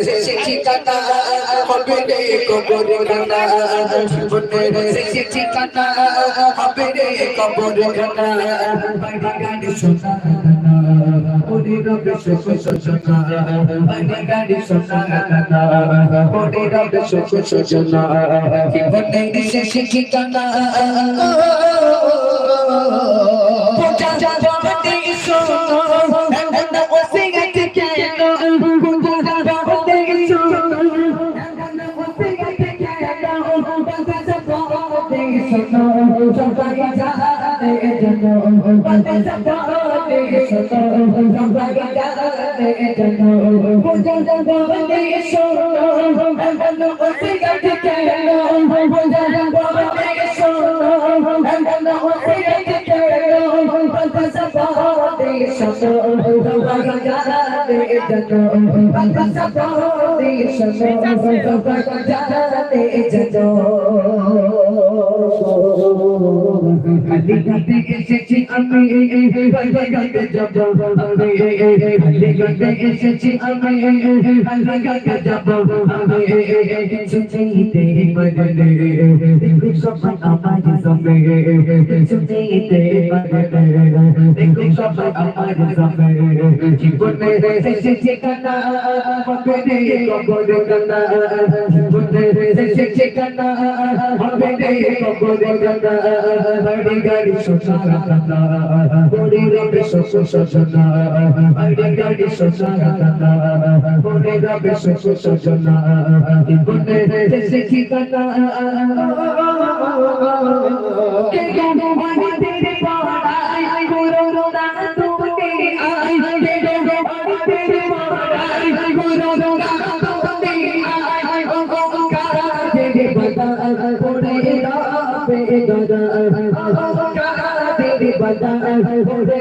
ঠিকানা হবে রে কবর খানা জীবনের ঠিকানা হবে রে কবর খানা বাইরে গাড়ি সোনা ওরে রবে সুখ সজনা বাইরে গাড়ি সোনা ওরে রবে সুখ সজনা জীবনের ঠিকানা পোটা যাবে সোনা এন্ড ওসে গেছে কেন আলিগড়ে এসেছি আমি আলিগড়ে যাব আলিগড়ে এসেছি আমি আলিগড়ে যাব সুচিতে বদলে দেখো সবাই আমার সঙ্গে সুচিতে বদলে দেখো সবাই আমার সঙ্গে জীবনে এসেছি কানা হবে রে কবর কানা জীবনে এসেছি কানা হবে রে কবর কানা বাড়ি গাড়ি সোনা কানা বড়ি রবে সোনা সোনা বাড়ি গাড়ি সোনা কানা বড়ি রবে সোনা সোনা জীবনে এসেছি কানা কে গানে বাড়ি তেরে পাড়াই গুরু রোনা তুমি আই কে গানে বাড়ি তেরে পাড়াই গুরু রোনা তুমি আই ও কারা তেরে বাতা পড়ে রাবে দাদা কারা তেরে বাতা পড়ে